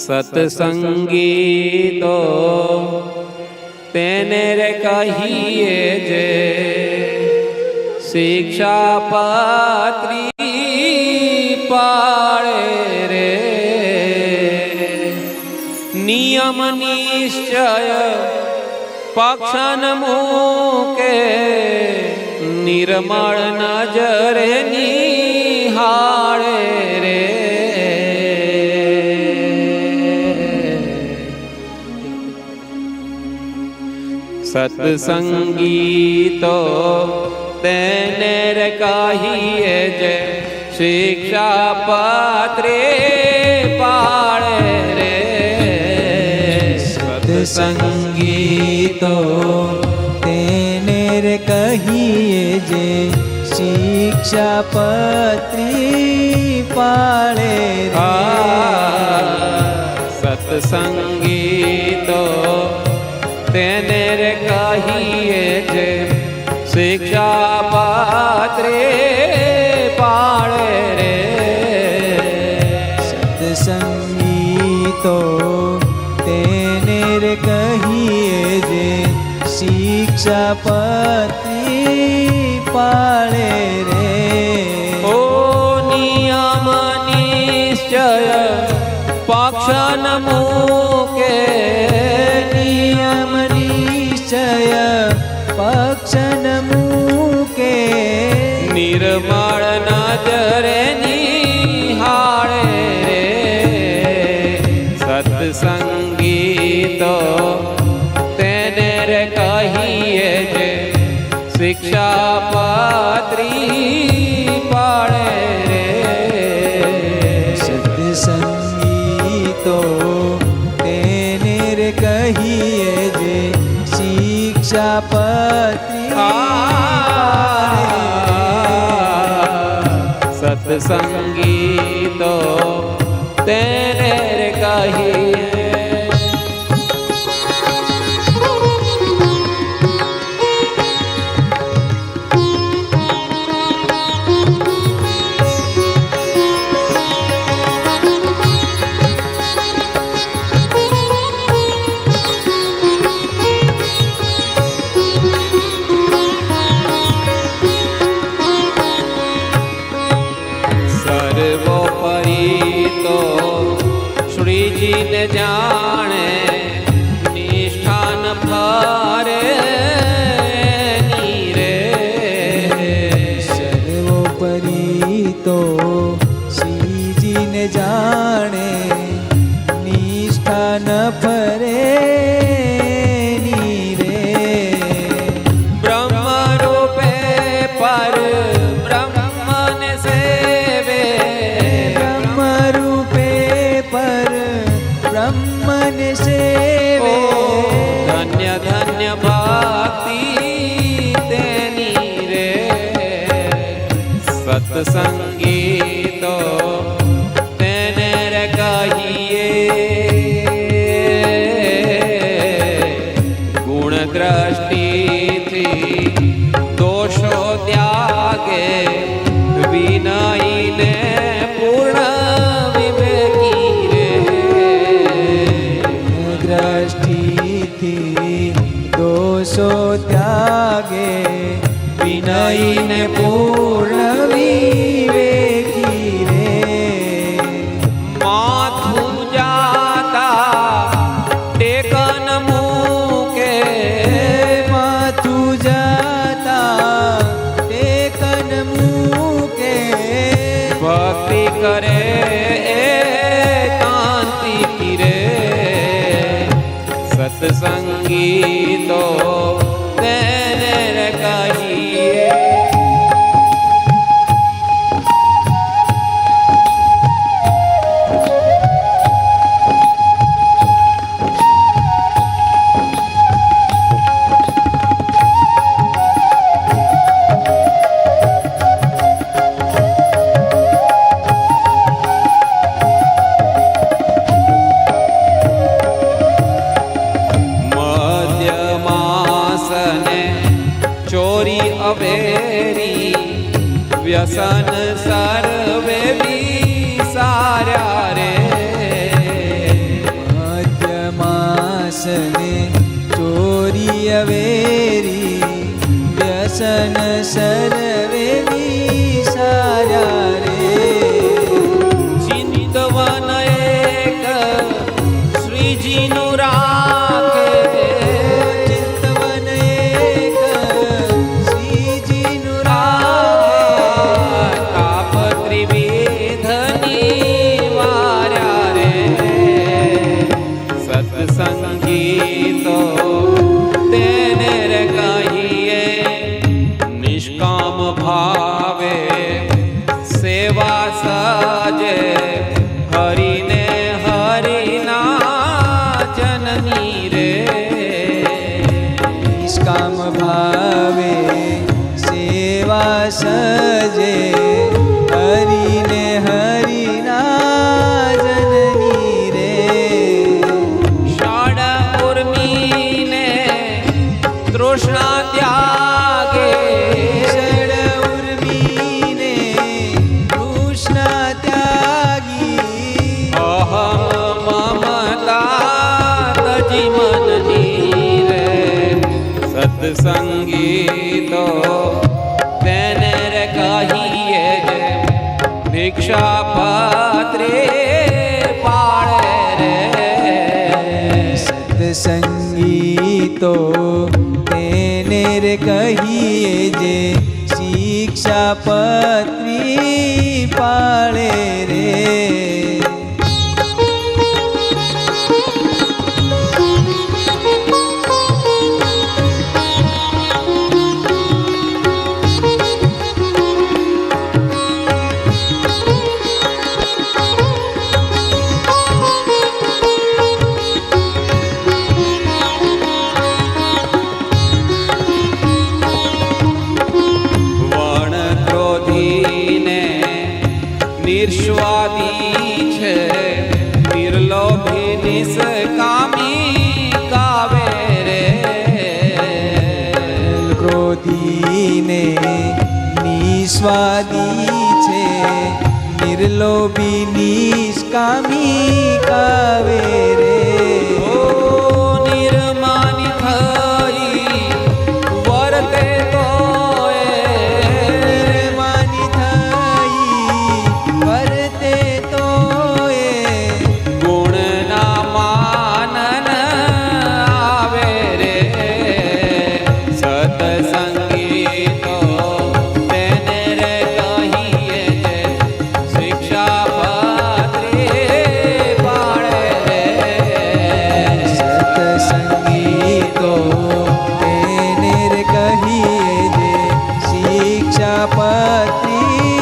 સત્સંગી તો તેને રે કહીએ જે શિક્ષાપત્રી પાળે રે. નિયમ નિશ્ચય પક્ષન મૂકે નિર્મળ નજરે નિહાળે રે. સત્સંગી તો તેને રે કહીએ જે શિક્ષાપત્રી પાળે રે. સત્સંગી તો તેને રે કહીએ જે શિક્ષાપત્રી પાળે રે. સત્સંગી તો તેને રે કહીએ જે શિક્ષાપત્રી પાળે રે. સત્સંગી તો તેને રે કહીએ જે શિક્ષાપત્રી પાળે રે. ઓ નિયમ નિશ્ચય પક્ષન મૂકે નિયમ નિશ્ચય પક્ષન મૂકે નિર્મળ નજરે નિહાળે રે. સત્સંગી તો તેને રે કહીએ જે શિક્ષાપત્રી પાળે રે. સત્સંગી તો તેને રે કહીએ જે શિક્ષાપત્રી પાળે રે. સત્સંગી તો તેને રે કહીએ શ્રીજીને જાણે નિષ્ઠાન ફરે રે. સર્વોપરી તો શ્રીજીને જાણે નિષ્ઠા ન ફરે રે. બ્રહ્મ રૂપે પર બ્રહ્મને સેવે બ્રહ્મ રૂપે પર બ્રહ્મને સેવે. ધન્ય ધન્ય ભક્તિ તેની રે. સત્સંગી તો તેને રે કહીએ ગુણ દ્રષ્ટિથી દોષો ત્યાગે વિનયને પૂર્ણ વિવેકી રે. દ્રષ્ટિથી દોષો ત્યાગે વિનયને પૂર્ણ વિવેકી રે. માથું જાતા ટેકન મૂકે માથું જાતા ટેકન મૂકે ભક્તિ કરે એકાંતિ રે. સત્સંગી તો તેને રે કહીએ અવેરી વ્યસન સર્વે વિસાર્યા રે. દર્શન સર્વે વિસાર્યા રે ચિંતવન એક શ્રીજીનું રાખે ચિંતવન એક શ્રીજીનું રાખે તાપ ત્રિવિધ નિવાર્યા રે સત્સંગી તો તેને રે કહીએ નિષ્કામ ભાવે સેવા સજે હરિને હરિના જનની રે નિષ્કામ ભાવે સેવા સજે હરિને હરિના જનની રે ષડ ઉર્મિને તૃષ્ણા ત્યાગે ષડ ઉર્મિને કૃષ્ણ ત્યાગી અહમ મમતા તજી મનની રે સત્સંગી તો તેને રે કહીએ જે ભિક્ષાપત્રે પાળે રે સત્સંગી તો તેને રે કહીએ જે શિક્ષાપત્રી પાળે રે વણ ક્રોધીને નિર્સ્વાદી છે નિર્લોભી નિષ્કામી કાવે રે ક્રોધીને નિસ્વાદી છે નિર્લોભી નિષ્કામી કાવે રે ઓ નિર્માની થઈ વર્તે નિર્માની થઈ વર્તે તોય ગુણના માનન આવે રે સત્સંગી તો તેને રે કહીએ જે શિક્ષાપત્રે પાળે રે સત્સંગી તો તેને રે કહીએ જે શિક્ષાપત્રી